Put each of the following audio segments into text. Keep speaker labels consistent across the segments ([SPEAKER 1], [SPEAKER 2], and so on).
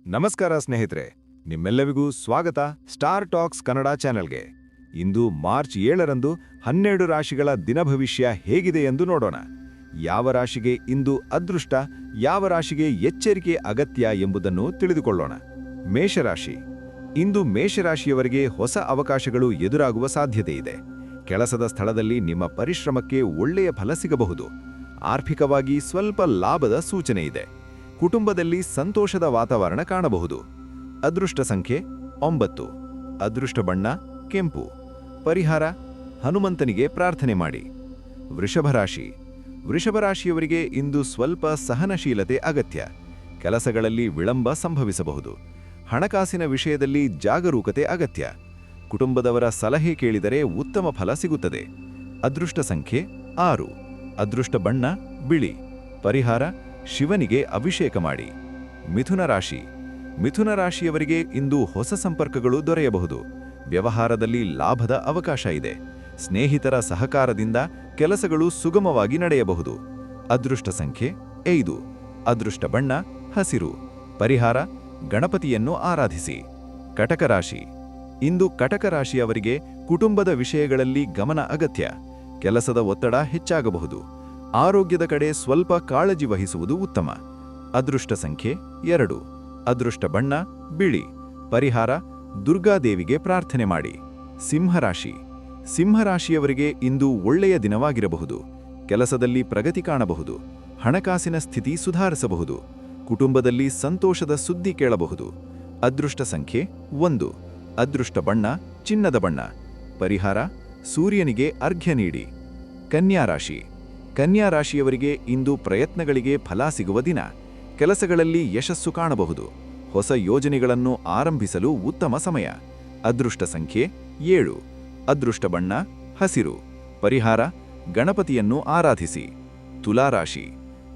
[SPEAKER 1] ನಮಸ್ಕಾರ ಸ್ನೇಹಿತರೆ, ನಿಮ್ಮೆಲ್ಲರಿಗೂ ಸ್ವಾಗತ ಸ್ಟಾರ್ ಟಾಕ್ಸ್ ಕನ್ನಡ ಚಾನೆಲ್ಗೆ. ಇಂದು ಮಾರ್ಚ್ 7ರಂದು 12 ರಾಶಿಗಳ ದಿನಭವಿಷ್ಯ ಹೇಗಿದೆ ಎಂದು ನೋಡೋಣ. ಯಾವ ರಾಶಿಗೆ ಇಂದು ಅದೃಷ್ಟ, ಯಾವ ರಾಶಿಗೆ ಎಚ್ಚರಿಕೆ ಅಗತ್ಯ ಎಂಬುದನ್ನು ತಿಳಿದುಕೊಳ್ಳೋಣ. ಮೇಷರಾಶಿ. ಇಂದು ಮೇಷರಾಶಿಯವರಿಗೆ ಹೊಸ ಅವಕಾಶಗಳು ಎದುರಾಗುವ ಸಾಧ್ಯತೆ ಇದೆ. ಕೆಲಸದ ಸ್ಥಳದಲ್ಲಿ ನಿಮ್ಮ ಪರಿಶ್ರಮಕ್ಕೆ ಒಳ್ಳೆಯ ಫಲ ಸಿಗಬಹುದು. ಆರ್ಥಿಕವಾಗಿ ಸ್ವಲ್ಪ ಲಾಭದ ಸೂಚನೆ ಇದೆ. ಕುಟುಂಬದಲ್ಲಿ ಸಂತೋಷದ ವಾತಾವರಣ ಕಾಣಬಹುದು. ಅದೃಷ್ಟ ಸಂಖ್ಯೆ 9. ಅದೃಷ್ಟ ಬಣ್ಣ ಕೆಂಪು. ಪರಿಹಾರ ಹನುಮಂತನಿಗೆ ಪ್ರಾರ್ಥನೆ ಮಾಡಿ. ವೃಷಭರಾಶಿ. ವೃಷಭರಾಶಿಯವರಿಗೆ ಇಂದು ಸ್ವಲ್ಪ ಸಹನಶೀಲತೆ ಅಗತ್ಯ. ಕೆಲಸಗಳಲ್ಲಿ ವಿಳಂಬ ಸಂಭವಿಸಬಹುದು. ಹಣಕಾಸಿನ ವಿಷಯದಲ್ಲಿ ಜಾಗರೂಕತೆ ಅಗತ್ಯ. ಕುಟುಂಬದವರ ಸಲಹೆ ಕೇಳಿದರೆ ಉತ್ತಮ ಫಲ ಸಿಗುತ್ತದೆ. ಅದೃಷ್ಟ ಸಂಖ್ಯೆ 6. ಅದೃಷ್ಟ ಬಣ್ಣ ಬಿಳಿ. ಪರಿಹಾರ ಶಿವನಿಗೆ ಅಭಿಷೇಕ ಮಾಡಿ. ಮಿಥುನ ರಾಶಿ. ಮಿಥುನ ರಾಶಿಯವರಿಗೆ ಇಂದು ಹೊಸ ಸಂಪರ್ಕಗಳು ದೊರೆಯಬಹುದು. ವ್ಯವಹಾರದಲ್ಲಿ ಲಾಭದ ಅವಕಾಶ ಇದೆ. ಸ್ನೇಹಿತರ ಸಹಕಾರದಿಂದ ಕೆಲಸಗಳು ಸುಗಮವಾಗಿ ನಡೆಯಬಹುದು. ಅದೃಷ್ಟ ಸಂಖ್ಯೆ 5. ಅದೃಷ್ಟ ಬಣ್ಣ ಹಸಿರು. ಪರಿಹಾರ ಗಣಪತಿಯನ್ನು ಆರಾಧಿಸಿ. ಕಟಕ ರಾಶಿ. ಇಂದು ಕಟಕ ರಾಶಿಯವರಿಗೆ ಕುಟುಂಬದ ವಿಷಯಗಳಲ್ಲಿ ಗಮನ ಅಗತ್ಯ. ಕೆಲಸದ ಒತ್ತಡ ಹೆಚ್ಚಾಗಬಹುದು. ಆರೋಗ್ಯದ ಕಡೆ ಸ್ವಲ್ಪ ಕಾಳಜಿ ವಹಿಸುವುದು ಉತ್ತಮ. ಅದೃಷ್ಟ ಸಂಖ್ಯೆ 2. ಅದೃಷ್ಟ ಬಣ್ಣ ಬಿಳಿ. ಪರಿಹಾರ ದುರ್ಗಾದೇವಿಗೆ ಪ್ರಾರ್ಥನೆ ಮಾಡಿ. ಸಿಂಹರಾಶಿ. ಸಿಂಹರಾಶಿಯವರಿಗೆ ಇಂದು ಒಳ್ಳೆಯ ದಿನವಾಗಿರಬಹುದು. ಕೆಲಸದಲ್ಲಿ ಪ್ರಗತಿ ಕಾಣಬಹುದು. ಹಣಕಾಸಿನ ಸ್ಥಿತಿ ಸುಧಾರಿಸಬಹುದು. ಕುಟುಂಬದಲ್ಲಿ ಸಂತೋಷದ ಸುದ್ದಿ ಕೇಳಬಹುದು. ಅದೃಷ್ಟ ಸಂಖ್ಯೆ 1. ಅದೃಷ್ಟ ಬಣ್ಣ ಚಿನ್ನದ ಬಣ್ಣ. ಪರಿಹಾರ ಸೂರ್ಯನಿಗೆ ಅರ್ಘ್ಯ ನೀಡಿ. ಕನ್ಯಾ ರಾಶಿ. ಕನ್ಯಾ ರಾಶಿಯವರಿಗೆ ಇಂದು ಪ್ರಯತ್ನಗಳಿಗೆ ಫಲ ಸಿಗುವ ದಿನ. ಕೆಲಸಗಳಲ್ಲಿ ಯಶಸ್ಸು ಕಾಣಬಹುದು. ಹೊಸ ಯೋಜನೆಗಳನ್ನು ಆರಂಭಿಸಲು ಉತ್ತಮ ಸಮಯ. ಅದೃಷ್ಟ ಸಂಖ್ಯೆ 7. ಅದೃಷ್ಟ ಬಣ್ಣ ಹಸಿರು. ಪರಿಹಾರ ಗಣಪತಿಯನ್ನು ಆರಾಧಿಸಿ. ತುಲಾರಾಶಿ.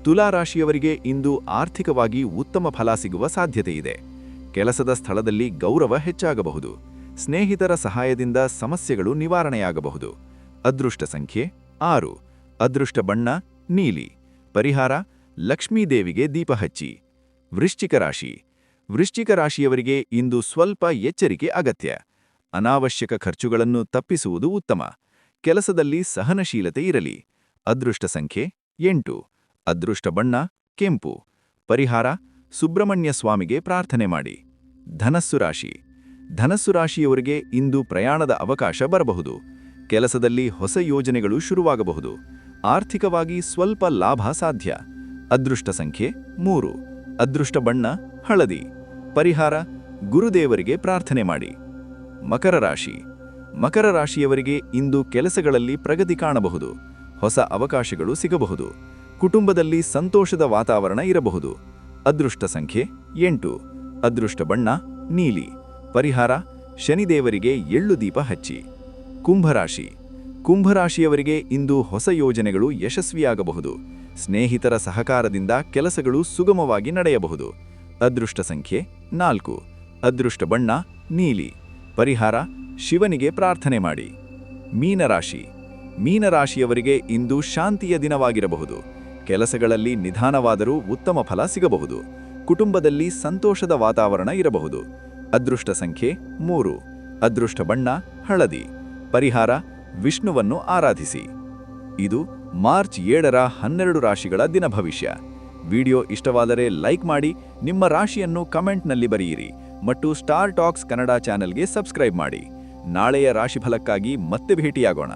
[SPEAKER 1] ತುಲಾರಾಶಿಯವರಿಗೆ ಇಂದು ಆರ್ಥಿಕವಾಗಿ ಉತ್ತಮ ಫಲ ಸಿಗುವ ಸಾಧ್ಯತೆಯಿದೆ. ಕೆಲಸದ ಸ್ಥಳದಲ್ಲಿ ಗೌರವ ಹೆಚ್ಚಾಗಬಹುದು. ಸ್ನೇಹಿತರ ಸಹಾಯದಿಂದ ಸಮಸ್ಯೆಗಳು ನಿವಾರಣೆಯಾಗಬಹುದು. ಅದೃಷ್ಟ ಸಂಖ್ಯೆ 6. ಅದೃಷ್ಟ ಬಣ್ಣ ನೀಲಿ. ಪರಿಹಾರ ಲಕ್ಷ್ಮೀದೇವಿಗೆ ದೀಪ ಹಚ್ಚಿ. ವೃಶ್ಚಿಕ ರಾಶಿ. ವೃಶ್ಚಿಕ ರಾಶಿಯವರಿಗೆ ಇಂದು ಸ್ವಲ್ಪ ಎಚ್ಚರಿಕೆ ಅಗತ್ಯ. ಅನಾವಶ್ಯಕ ಖರ್ಚುಗಳನ್ನು ತಪ್ಪಿಸುವುದು ಉತ್ತಮ. ಕೆಲಸದಲ್ಲಿ ಸಹನಶೀಲತೆ ಇರಲಿ. ಅದೃಷ್ಟ ಸಂಖ್ಯೆ 8. ಅದೃಷ್ಟ ಬಣ್ಣ ಕೆಂಪು. ಪರಿಹಾರ ಸುಬ್ರಹ್ಮಣ್ಯ ಸ್ವಾಮಿಗೆ ಪ್ರಾರ್ಥನೆ ಮಾಡಿ. ಧನಸ್ಸು ರಾಶಿ. ಧನಸ್ಸು ರಾಶಿಯವರಿಗೆ ಇಂದು ಪ್ರಯಾಣದ ಅವಕಾಶ ಬರಬಹುದು. ಕೆಲಸದಲ್ಲಿ ಹೊಸ ಯೋಜನೆಗಳು ಶುರುವಾಗಬಹುದು. ಆರ್ಥಿಕವಾಗಿ ಸ್ವಲ್ಪ ಲಾಭ ಸಾಧ್ಯ. ಅದೃಷ್ಟ ಸಂಖ್ಯೆ 3. ಅದೃಷ್ಟ ಬಣ್ಣ ಹಳದಿ. ಪರಿಹಾರ ಗುರುದೇವರಿಗೆ ಪ್ರಾರ್ಥನೆ ಮಾಡಿ. ಮಕರ ರಾಶಿ. ಮಕರ ರಾಶಿಯವರಿಗೆ ಇಂದು ಕೆಲಸಗಳಲ್ಲಿ ಪ್ರಗತಿ ಕಾಣಬಹುದು. ಹೊಸ ಅವಕಾಶಗಳು ಸಿಗಬಹುದು. ಕುಟುಂಬದಲ್ಲಿ ಸಂತೋಷದ ವಾತಾವರಣ ಇರಬಹುದು. ಅದೃಷ್ಟ ಸಂಖ್ಯೆ 8. ಅದೃಷ್ಟ ಬಣ್ಣ ನೀಲಿ. ಪರಿಹಾರ ಶನಿದೇವರಿಗೆ ಎಳ್ಳು ದೀಪ ಹಚ್ಚಿ. ಕುಂಭರಾಶಿ. ಕುಂಭರಾಶಿಯವರಿಗೆ ಇಂದು ಹೊಸ ಯೋಜನೆಗಳು ಯಶಸ್ವಿಯಾಗಬಹುದು. ಸ್ನೇಹಿತರ ಸಹಕಾರದಿಂದ ಕೆಲಸಗಳು ಸುಗಮವಾಗಿ ನಡೆಯಬಹುದು. ಅದೃಷ್ಟ ಸಂಖ್ಯೆ 4. ಅದೃಷ್ಟ ಬಣ್ಣ ನೀಲಿ. ಪರಿಹಾರ ಶಿವನಿಗೆ ಪ್ರಾರ್ಥನೆ ಮಾಡಿ. ಮೀನರಾಶಿ. ಮೀನರಾಶಿಯವರಿಗೆ ಇಂದು ಶಾಂತಿಯ ದಿನವಾಗಿರಬಹುದು. ಕೆಲಸಗಳಲ್ಲಿ ನಿಧಾನವಾದರೂ ಉತ್ತಮ ಫಲ ಸಿಗಬಹುದು. ಕುಟುಂಬದಲ್ಲಿ ಸಂತೋಷದ ವಾತಾವರಣ ಇರಬಹುದು. ಅದೃಷ್ಟ ಸಂಖ್ಯೆ 3. ಅದೃಷ್ಟ ಬಣ್ಣ ಹಳದಿ. ಪರಿಹಾರ ವಿಷ್ಣುವನ್ನು ಆರಾಧಿಸಿ. ಇದು ಮಾರ್ಚ್ 7ರ 12 ರಾಶಿಗಳ ದಿನ ಭವಿಷ್ಯ. ವಿಡಿಯೋ ಇಷ್ಟವಾದರೆ ಲೈಕ್ ಮಾಡಿ, ನಿಮ್ಮ ರಾಶಿಯನ್ನು ಕಮೆಂಟ್ನಲ್ಲಿ ಬರೆಯಿರಿ ಮತ್ತು ಸ್ಟಾರ್ ಟಾಕ್ಸ್ ಕನ್ನಡ ಚಾನೆಲ್ಗೆ ಸಬ್ಸ್ಕ್ರೈಬ್ ಮಾಡಿ. ನಾಳೆಯ ರಾಶಿಫಲಕ್ಕಾಗಿ ಮತ್ತೆ ಭೇಟಿಯಾಗೋಣ.